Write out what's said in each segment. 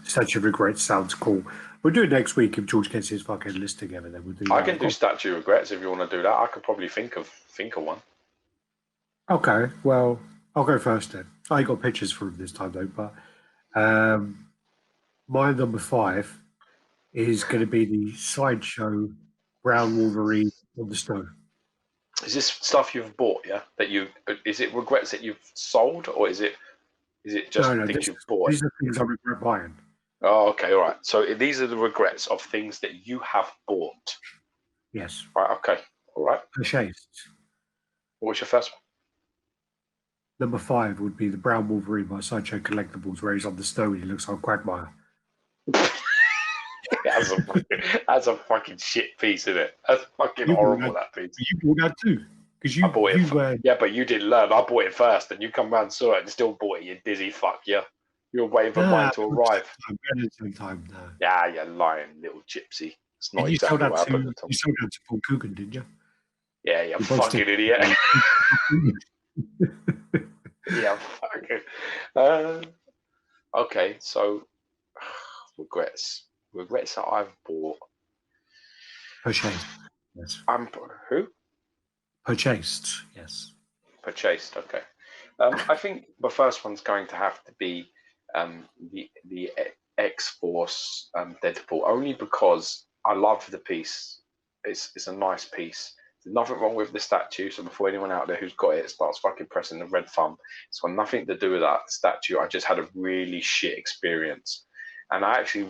Statue of Regret sounds cool. We'll do it next week if George gets his fucking list together. Then we'll do. I can do Statue of Regrets if you want to do that. I could probably think of one. Okay, well, I'll go first then. I ain't got pictures for him this time though, but my number 5 is going to be the Sideshow Brown Wolverine on the Snow. Is this stuff you've bought? Yeah, is it regrets that you've sold, or is it just things you've bought? These are things I regret buying. Oh, okay, all right. So these are the regrets of things that you have bought. Yes. Right. Okay. All right. Purchased. What was your first one? Number 5 would be the Brown Wolverine by Sideshow Collectibles, where he's on the snow and he looks like Quagmire. That's a fucking shit piece, isn't it? That's fucking horrible, that piece. You bought that too. I bought it. Yeah, but you didn't learn. I bought it first, and you come round and saw it and still bought it, you dizzy fuck. Yeah. You were waiting for mine to arrive. Time, no. Yeah, you lying little gypsy. It's not you exactly what happened. You sold that to Paul Coogan, didn't you? Yeah, you fucking idiot. Yeah, fucking. Okay, so regrets that I've bought. Purchased. Yes. Who? Purchased. Yes. Purchased. Okay. I think the first one's going to have to be the X-Force Deadpool, only because I love the piece. It's a nice piece. There's nothing wrong with the statue. So before anyone out there who's got it starts fucking pressing the red thumb, it's got nothing to do with that statue. I just had a really shit experience, and I actually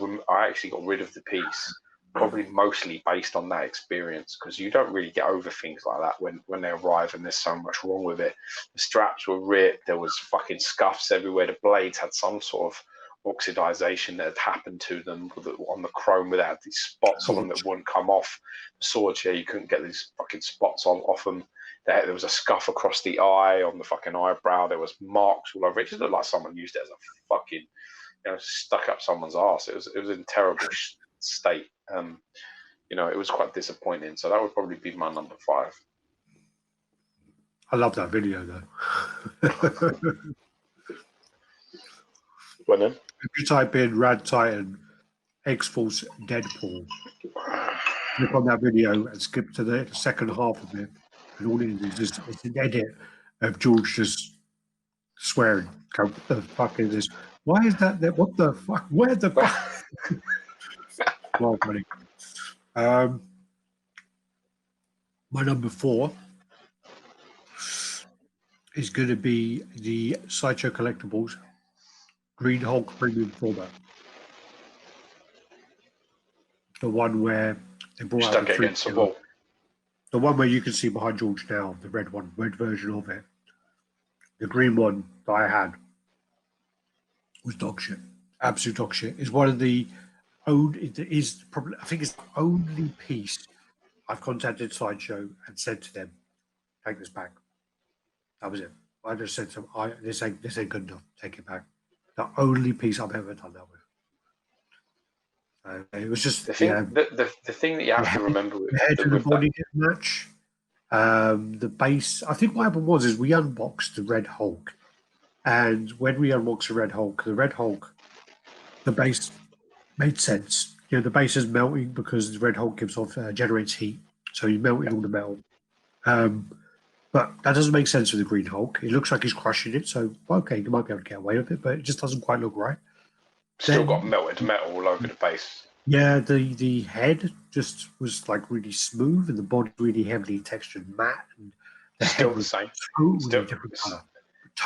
got rid of the piece, probably mostly based on that experience, because you don't really get over things like that when they arrive and there's so much wrong with it. The straps were ripped. There was fucking scuffs everywhere. The blades had some sort of oxidization that had happened to them on the chrome, where they had these spots on them that wouldn't come off. The swords, you couldn't get these fucking spots off them. There was a scuff across the eye, on the fucking eyebrow. There was marks all over it. It just looked like someone used it as a fucking, stuck up someone's ass. It was in terrible state. It was quite disappointing. So that would probably be my number 5. I love that video though. Well then, if you type in Radd Titan X-Force Deadpool, click on that video and skip to the second half of it, and all it is it's an edit of George just swearing. Go, what the fuck is this? Why is that there? What the fuck? Where the fuck? Well, funny. My number 4 is going to be the Sideshow Collectibles Green Hulk Premium Format. The one where they brought out against the wall. The one where you can see behind George now, the red version of it. The green one that I had was dog shit. Absolute dog shit. It's one of the probably, I think it's the only piece I've contacted Sideshow and said to them, take this back. That was it. I just said to them, this ain't good enough. Take it back. The only piece I've ever done that with. It was just the thing. The thing that you have to remember with the head and the body didn't match. The base. I think what happened was we unboxed the Red Hulk, and when we unboxed the Red Hulk, the base made sense. The base is melting because the Red Hulk generates heat, so he's melting all the metal. But that doesn't make sense with the Green Hulk. It looks like he's crushing it, so okay, you might be able to get away with it, but it just doesn't quite look right. Still got melted metal all over the base. Yeah, the head just was like really smooth, and the body really heavily textured matte. And the still head the same. Totally different color.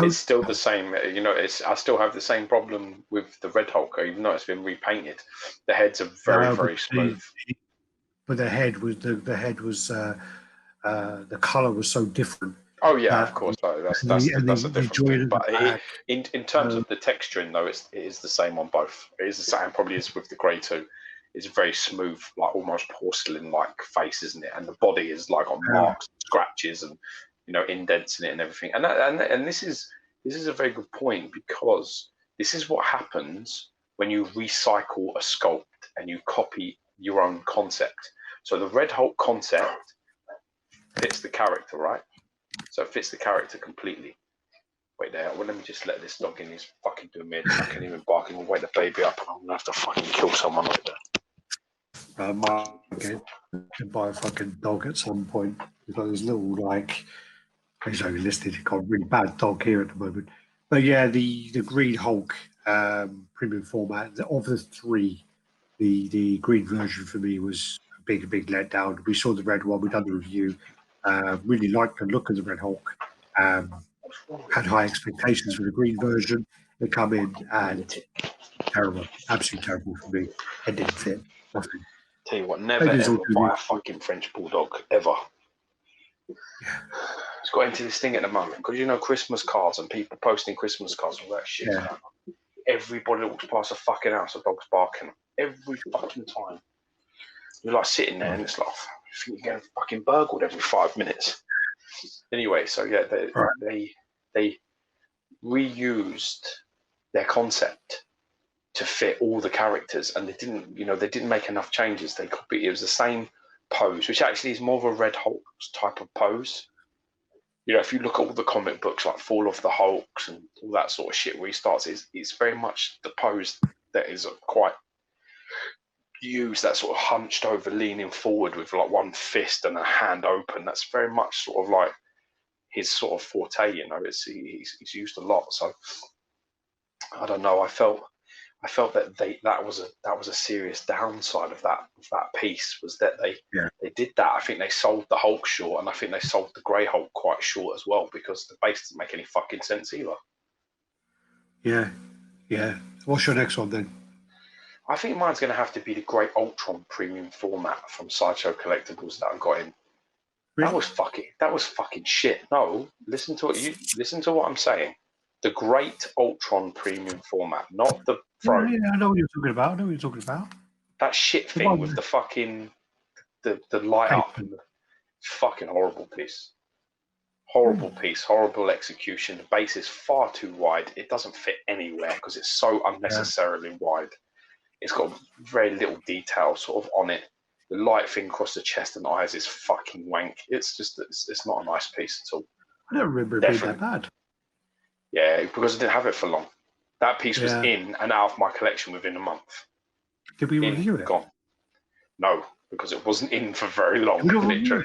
It's still the same. I still have the same problem with the Red Hulk, even though it's been repainted. The heads are very smooth. But the head was the color was so different. Oh yeah, of course. That's a different thing. But in terms of the texturing, though, it is the same on both. It is the same. Probably is with the grey too. It's very smooth, like almost porcelain-like face, isn't it? And the body is like on marks, scratches, and indents in it and everything. And this is a very good point, because this is what happens when you recycle a sculpt and you copy your own concept. So the Red Hulk concept fits the character, right? So it fits the character completely. Wait there. Well, let me just let this dog in. He's fucking doing me. I can't even bark and wake the baby up. I'm gonna have to fucking kill someone like that. Might get to buy a fucking dog at some point. We've got this little, like, he's only listed. He's got a really bad dog here at the moment. But yeah, the Green Hulk premium format, of the three, the green version for me was a big letdown. We saw the red one, we done the review. Really liked the look of the Red Hulk. Had high expectations for the green version. They come in and terrible, absolutely terrible for me. It didn't fit. Nothing. Tell you what, never ever buy a fucking French bulldog ever. Yeah. It's got into this thing at the moment because you know Christmas cards and people posting Christmas cards and all that shit. Yeah. Everybody walks past a fucking house, a dog's barking every fucking time. You're like sitting there and it's like, I think you're getting fucking burgled every 5 minutes. Anyway, so yeah, they reused their concept to fit all the characters, and they didn't make enough changes. It was the same pose, which actually is more of a Red Hulk type of pose. You know, if you look at all the comic books like Fall of the Hulks and all that sort of shit where he starts, it's very much the pose that is quite used, that sort of hunched over, leaning forward with like one fist and a hand open. That's very much sort of like his sort of forte, you know. He's used a lot. So I don't know. I felt that that was a serious downside of that piece, was that they did that. I think they sold the Hulk short, and I think they sold the Grey Hulk quite short as well, because the base doesn't make any fucking sense either. Yeah. What's your next one then? I think mine's going to have to be the Great Ultron premium format from Sideshow Collectibles that I got in. Really? That was fucking shit. No, listen to what I'm saying. The Great Ultron premium format, not the Pro. Yeah, I know what you're talking about. That shit thing with the fucking the light up and the fucking horrible piece. Horrible piece, horrible execution. The base is far too wide. It doesn't fit anywhere because it's so unnecessarily wide. It's got very little detail sort of on it. The light thing across the chest and eyes is fucking wank. It's not a nice piece at all. I don't remember it being that bad. Yeah, because I didn't have it for long. That piece was in and out of my collection within a month. Did we review it? Gone. No, because it wasn't in for very long. Literally.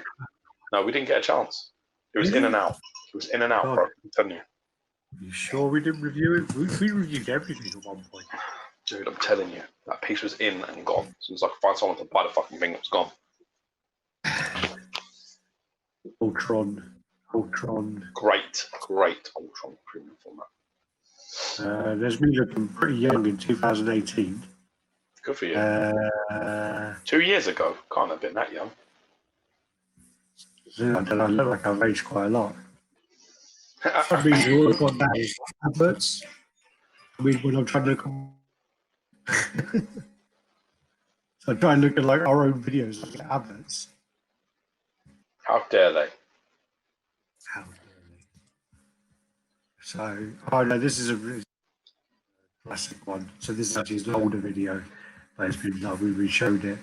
No, we didn't get a chance. It was in and out. It was in and out, bro. I'm telling you. Are you sure we didn't review it? We reviewed everything at one point. Dude, I'm telling you, that piece was in and gone. As soon as I could find someone to buy the fucking thing, it was gone. Ultron. Great Ultron premium format. There's me looking pretty young in 2018. Good for you. 2 years ago. Can't have been that young. I don't know, I look like I've aged quite a lot. That means all I've got that is adverts. I mean, when I'm trying to look so I try and look at like our own videos and adverts. How dare they? So, no, this is a really classic one. So this is actually an older video, but it's been like we showed it.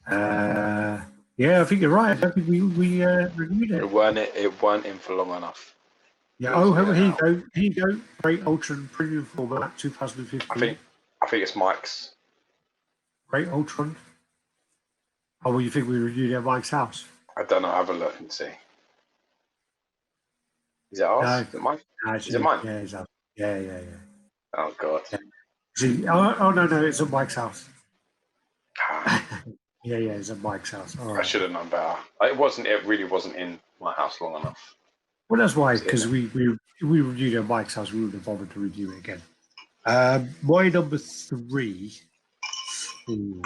Yeah, I think you're right. I don't think we reviewed it. It weren't in for long enough. Yeah. Here you go. Great Ultron premium format 2015. I think it's Mike's. Great Ultron. Oh, well, you think we reviewed it at Mike's house? I don't know. Have a look and see. Is it ours? No. Is it mine? No, is it mine? Yeah, it's ours. Yeah. Oh God. Yeah. See, no, it's at Mike's house. Yeah, it's at Mike's house. All right. I should have known better. It really wasn't in my house long enough. Well, that's why, because we reviewed it at Mike's house. We wouldn't have bothered to review it again. My number 3. Ooh.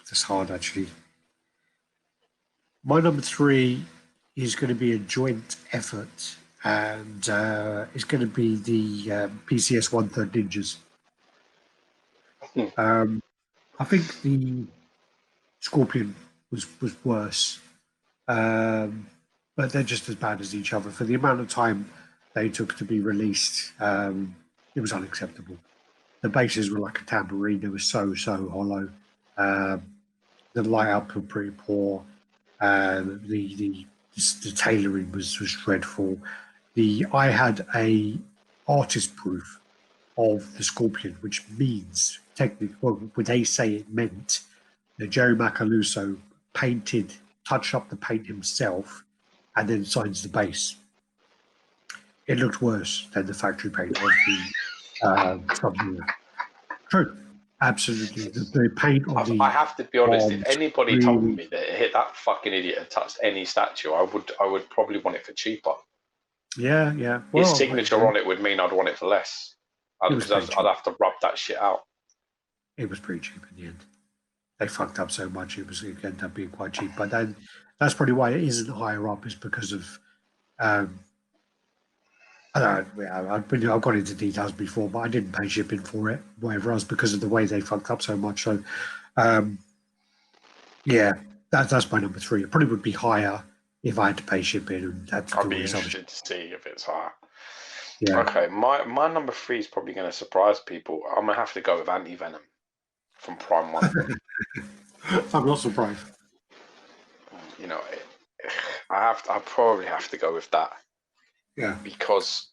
That's hard, actually. My number 3 is going to be a joint effort, and it's going to be the PCS 1/3 Ninjas. I think the Scorpion was worse, but they're just as bad as each other. For the amount of time they took to be released, it was unacceptable. The bases were like a tambourine. They were so hollow. the light output pretty poor. The tailoring was dreadful. I had a artist proof of the Scorpion, which means technically, well, when they say it meant that Jerry Macaluso touched up the paint himself, and then signs the base. It looked worse than the factory paint of the Sub-Zero. True, absolutely. The paint on the. I have to be honest. If anybody really, told me that that fucking idiot had touched any statue, I would probably want it for cheaper. Yeah. Well, his signature on it would mean I'd want it for less. Because I'd have to rub that shit out. It was pretty cheap in the end. They fucked up so much it ended up being quite cheap. But then that's probably why it isn't higher up, is because of I don't know, I've gone into details before, but I didn't pay shipping for it, whatever else, because of the way they fucked up so much. So yeah, that's my number 3. It probably would be higher if I had to pay shipping and had to I'd do be all this interested to see if it's higher. Yeah. Okay, my number 3 is probably going to surprise people. I'm going to have to go with Anti-Venom from Prime 1. I'm not surprised. You know, I probably have to go with that. Yeah. Because,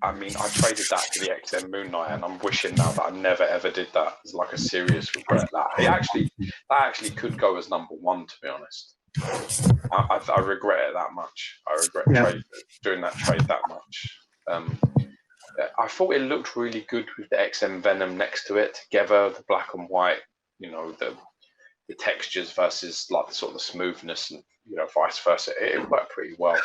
I mean, I traded that to the XM Moon Knight, and I'm wishing now that I never ever did that. It's like a serious regret. That actually could go as number 1, to be honest. I regret it that much. I regret doing that trade that much. I thought it looked really good with the XM Venom next to it together, the black and white, you know, the textures versus like the sort of the smoothness, and you know, vice versa. It worked pretty well.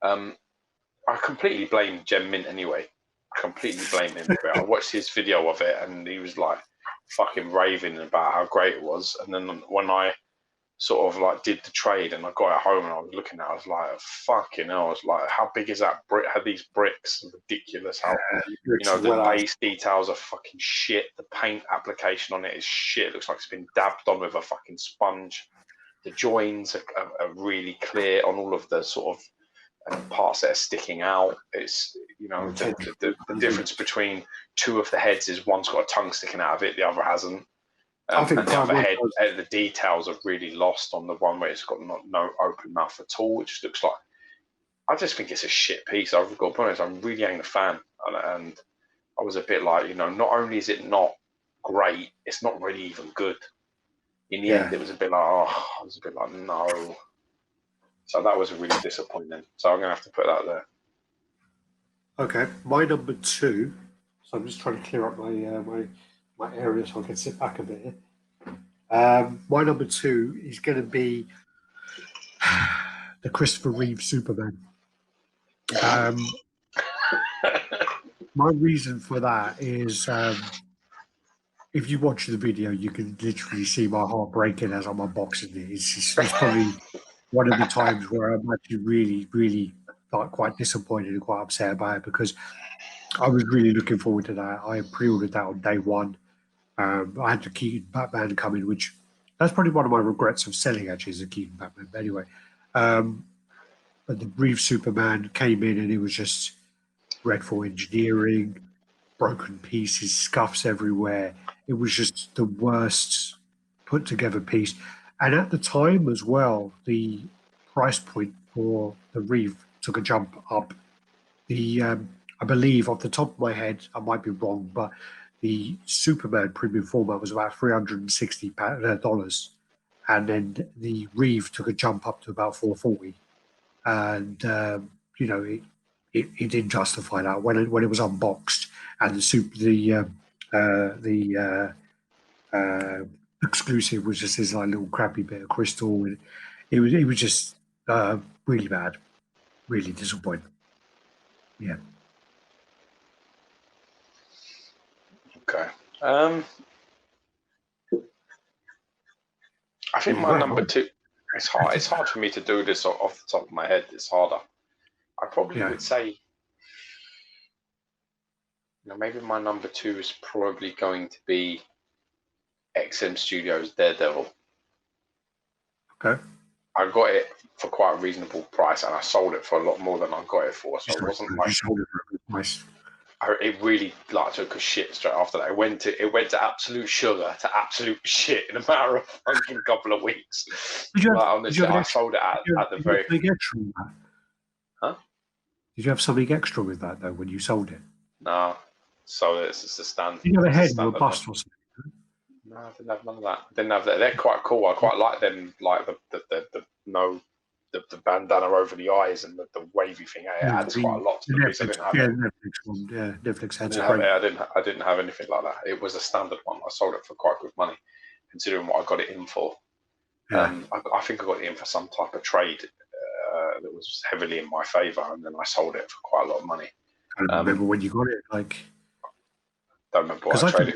I completely blame Gem Mint anyway. I completely blame him for it. I watched his video of it and he was like fucking raving about how great it was. And then when I sort of like did the trade and I got it home and I was looking at it, I was like, fucking hell. I was like, how big is that brick? How these bricks are ridiculous. How, you know, the base details are fucking shit. The paint application on it is shit. It looks like it's been dabbed on with a fucking sponge. The joins are really clear on all of the sort of parts that are sticking out. It's, you know, the difference between 2 of the heads is one's got a tongue sticking out of it, the other hasn't. I think and the other head, the details are really lost on the one where it's got no open mouth at all. It just looks like, I just think it's a shit piece. I've got to be honest, I really ain't a fan. And I was a bit like, you know, not only is it not great, it's not really even good. In the end, it was a bit like, I was a bit like, no. So that was really disappointing. So I'm going to have to put that there. Okay, my number 2. So I'm just trying to clear up my area so I can sit back a bit. My number 2 is going to be the Christopher Reeve Superman. My reason for that is if you watch the video, you can literally see my heart breaking as I'm unboxing it. It's probably one of the times where I'm actually really, really quite disappointed and quite upset about it, because I was really looking forward to that. I pre-ordered that on day 1. I had the Keaton Batman come in, which that's probably one of my regrets of selling, actually, is the Keaton Batman. But anyway, but the Reeve Superman came in and it was just dreadful engineering, broken pieces, scuffs everywhere. It was just the worst put together piece. And at the time as well, the price point for the Reeve took a jump up. I believe, off the top of my head, I might be wrong, but the Superman premium format was about $360, and then the Reeve took a jump up to about $440. And you know, it didn't justify that when it was unboxed, and the exclusive was just this like little crappy bit of crystal, and it was just really bad, really disappointing. Yeah. Okay. I think my number 2. It's hard. It's hard for me to do this off the top of my head. It's harder. I probably would say, you know, maybe my number 2 is probably going to be XM Studios Daredevil. Okay. I got it for quite a reasonable price, and I sold it for a lot more than I got it for. So it wasn't like, you sold it for a good price. it really like took a shit straight after that. It went to absolute sugar to absolute shit in a matter of fucking couple of weeks. Did you Like, have, honestly, I sold it at the did you very. have something extra with that? Huh? Did you have something extra with that though when you sold it? Nah. So it's just a standard. Did you have a It's a head or a standard bust one. or something? No, I didn't have none of that. I didn't have that. They're quite cool. I quite like them, like the bandana over the eyes and the wavy thing. It Yeah, adds quite a lot to the the piece. I Netflix, didn't have yeah, it. Netflix one, yeah, Netflix I had didn't a have it. great. I didn't have anything like that. It was a standard one. I sold it for quite good money, considering what I got it in for. Yeah, I think I got it in for some type of trade that was heavily in my favour, and then I sold it for quite a lot of money. I don't remember when you got it. Like, Don't remember what because I traded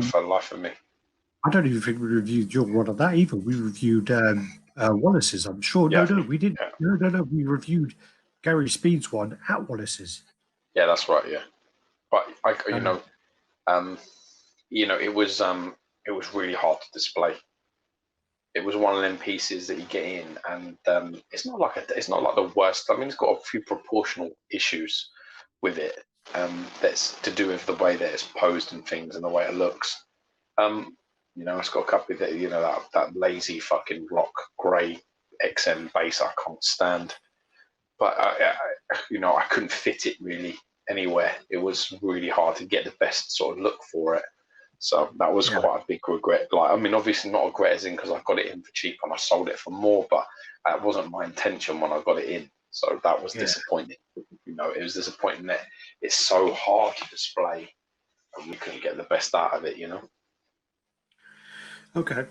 for the life of me. I don't even think we reviewed your one of that either. We reviewed Wallace's. I'm sure. Yeah, No, we didn't. yeah, No. We reviewed Gary Speed's one at Wallace's. yeah. That's right. Yeah, but Um, it was really hard to display. It was one of them pieces that you get in, and it's not like the worst. I mean, it's got a few proportional issues with it. That's to do with the way that it's posed and things and the way it looks. It's got a couple of that lazy fucking rock grey XM base I can't stand. But I couldn't fit it really anywhere. It was really hard to get the best sort of look for it. So that was yeah, quite a big regret. Like, I mean, obviously not a regret as in because I got it in for cheap and I sold it for more, but that wasn't my intention when I got it in. So that was disappointing. It was disappointing that it's so hard to display and we couldn't get the best out of it. Okay.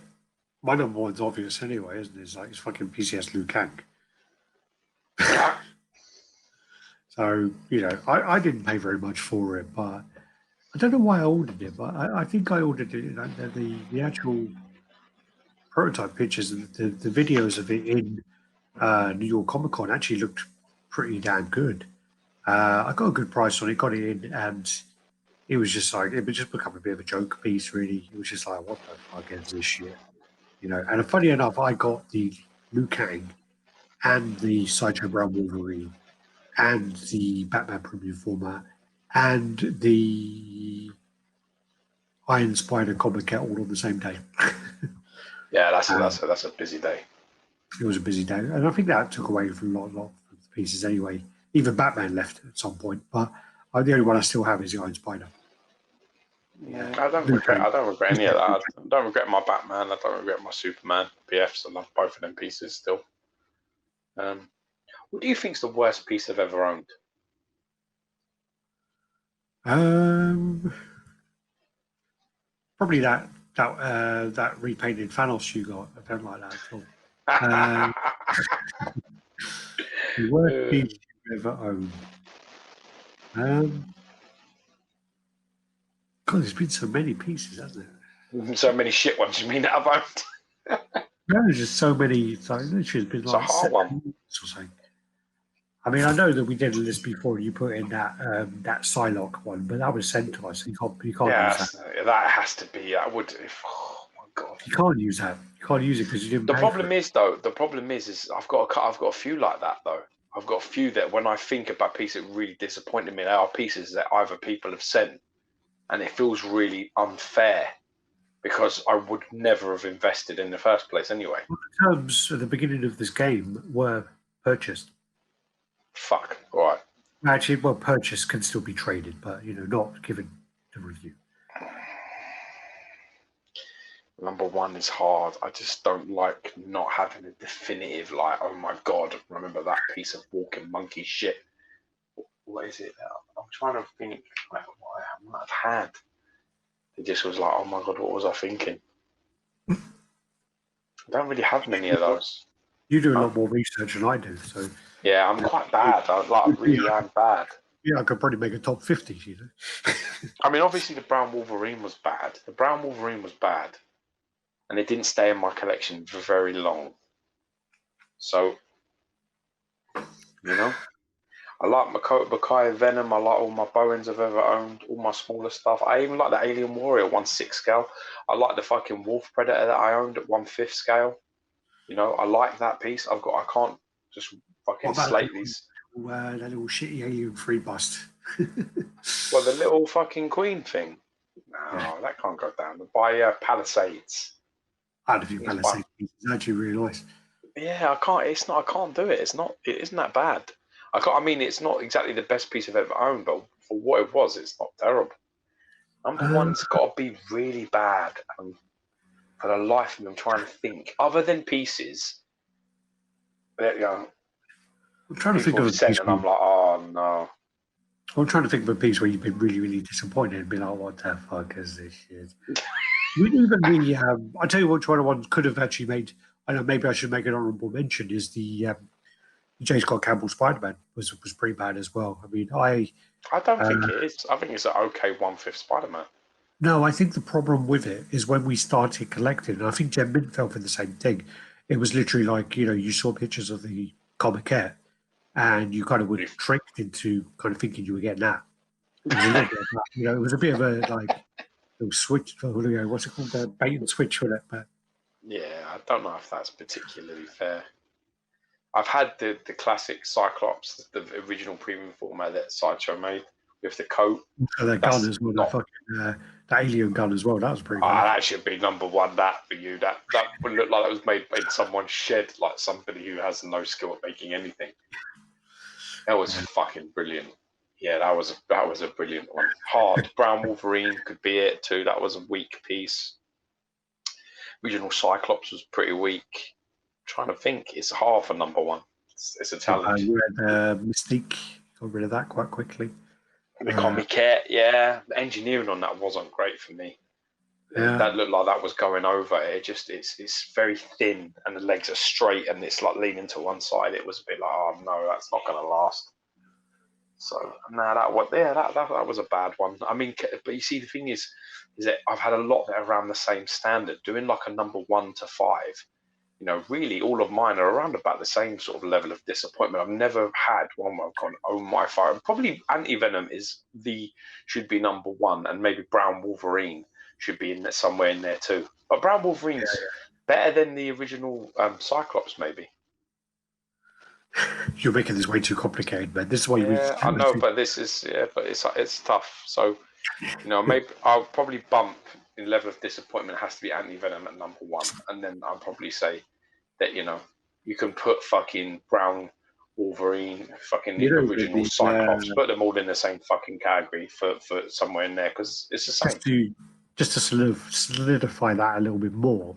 My number one's obvious anyway, isn't it? It's fucking PCS Liu Kang. So, I didn't pay very much for it, but I don't know why I ordered it, but I think I ordered it. The actual prototype pictures and the videos of it in New York Comic Con actually looked pretty damn good. I got a good price on it, got it in, and it was just like, it would just become a bit of a joke piece, really. It was just like, what the fuck is this shit? And funny enough, I got the Liu Kang and the Sideshow Brown Wolverine and the Batman Premium format and the Iron Spider comic out all on the same day. Yeah, that's a busy day. It was a busy day, and I think that took away from a lot of the pieces anyway. Even Batman left at some point, but the only one I still have is the Iron Spider. Yeah, I don't regret any of that. I don't regret my Batman. I don't regret my Superman PFs. I love both of them pieces still. What do you think's the worst piece I've ever owned? Probably that repainted Thanos you got. I don't like that at all. The worst piece you've ever owned. God, there's been so many pieces, hasn't there? So many shit ones. You mean that I've owned? No, there's just so many. It's like literally, it's been like a hard one. Or something. I mean, I know that we did a list before. You put in that Psylocke one, but that was sent to us. So you can't use that. That has to be. I would. Oh my god. You can't use that. You can't use it because you didn't. The problem is though. The problem is I've got a few like that though. I've got a few that when I think about pieces that really disappointed me, they are pieces that either people have sent, and it feels really unfair because I would never have invested in the first place anyway. Well, the terms at the beginning of this game were purchased. Fuck. All right. Actually, well, purchase can still be traded, but not given the review. Number one is hard. I just don't like not having a definitive, like, oh my god, remember that piece of walking monkey shit. What is it? I'm trying to think like what I might have had. It just was like, oh my god, what was I thinking? I don't really have many of those. You do a lot more research than I do, so. Yeah, I'm quite bad. I really am bad. Yeah, I could probably make a top 50, I mean, obviously the Brown Wolverine was bad. And it didn't stay in my collection for very long. So, I like Makai Venom. I like all my Bowens I've ever owned, all my smaller stuff. I even like the Alien Warrior 1/6 scale. I like the fucking Wolf Predator that I owned at 1/5 scale. I like that piece. I can't just fucking slate these. that little shitty alien free bust. Well, the little fucking queen thing. No, Yeah. that can't go down. By Palisades. I had a few It's fun. Palisades pieces. It's actually really nice. Yeah, I can't. It's not. I can't do it. It's not. It isn't that bad. I can't. I mean, it's not exactly the best piece I've ever owned, but for what it was, it's not terrible. Number one's got to be really bad. For the life of me, I'm trying to think. Other than pieces, that, I'm trying to think people of have a sent, piece. and I'm like, oh no. I'm trying to think of a piece where you've been really, really disappointed and be like, what the fuck is this shit? We didn't even really have. I'll tell you which one could have actually made. I know maybe I should make an honourable mention is the J. Scott Campbell Spider-Man was pretty bad as well. I mean, I don't think it is. I think it's an okay 1/5 Spider-Man. no, I think the problem with it is when we started collecting, and I think Jen Mint fell for the same thing. It was literally like, you saw pictures of the comiquette and you kind of were tricked into kind of thinking you were getting that. It was a little bit of that, it was a bit of a like little switch, what's it called, the bait and switch with it. But Yeah, I don't know if that's particularly fair. I've had the classic Cyclops, the original premium format that Sideshow made with the coat. also that gun as well, the alien gun as well, that was pretty bad. That should be number one. That for you, that would look like that was made in someone's shed, like somebody who has no skill at making anything. That was fucking brilliant. Yeah, that was a brilliant one. Hard Brown Wolverine could be it too. That was a weak piece. Original Cyclops was pretty weak. I'm trying to think, it's hard for number one. It's a challenge. You had Mystique, got rid of that quite quickly. The comiquette, yeah. The engineering on that wasn't great for me. Yeah. That looked like that was going over. It's very thin and the legs are straight and it's like leaning to one side. It was a bit like, oh no, that's not going to last. So that was a bad one. I mean, but you see, the thing is that I've had a lot that are around the same standard. Doing like a number 1 to 5, really all of mine are around about the same sort of level of disappointment. I've never had one where I've gone, oh my fire. Probably Anti-Venom should be number 1, and maybe Brown Wolverine should be in there, somewhere in there too. But Brown Wolverine's better than the original Cyclops, maybe. You're making this way too complicated, man. This is why I know, but this is but it's tough. So, maybe I'll probably bump in level of disappointment. It has to be Anti-Venom at number 1, and then I'll probably say that you can put fucking Brown Wolverine, fucking the original Cyclops, put them all in the same fucking category for somewhere in there because it's the same. Just to solidify that a little bit more,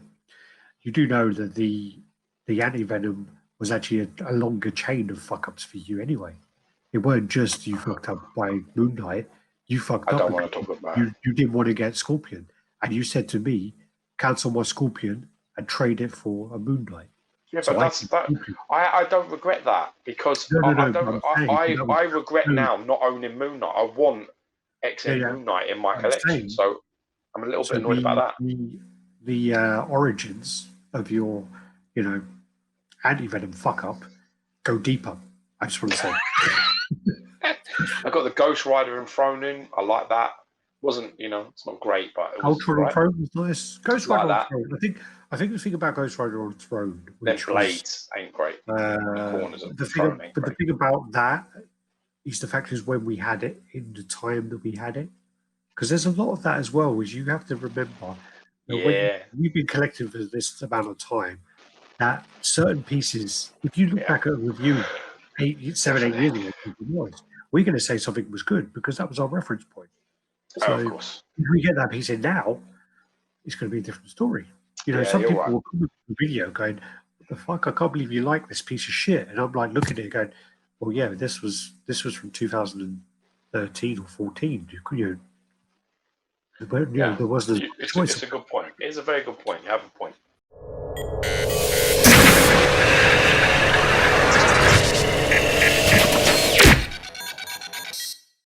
you do know that the Anti-Venom was actually a longer chain of fuck-ups for you anyway. It weren't just you fucked up by Moon Knight. You fucked up. I don't want to talk about it. You didn't want to get Scorpion. And you said to me, cancel my Scorpion and trade it for a Moon Knight. Yeah, so but I don't regret that because I regret now not owning Moon Knight. I want XM Moon Knight in my collection. So I'm a little bit annoyed about that. The origins of your, Anti-Venom fuck up go deeper. I just want to say. I got the Ghost Rider and thrown in. I like that. Wasn't it's not great, but it was Ultron on Throne was nice. Ghost Rider on Throne. I think the thing about Ghost Rider on Throne, their blades ain't great. The thing about that is the fact is when we had it in the time that we had it, because there's a lot of that as well. Which you have to remember. When we've been collecting for this amount of time, that certain pieces, if you look back at a review 8 years ago, we're going to say something was good because that was our reference point. So of course. If we get that piece in now, it's going to be a different story. Some people will come with the video going, "What the fuck? I can't believe you like this piece of shit." And I'm like looking at it going, "Well, yeah, this was from 2013 or 14. There wasn't. It's a good point. It's a very good point. You have a point.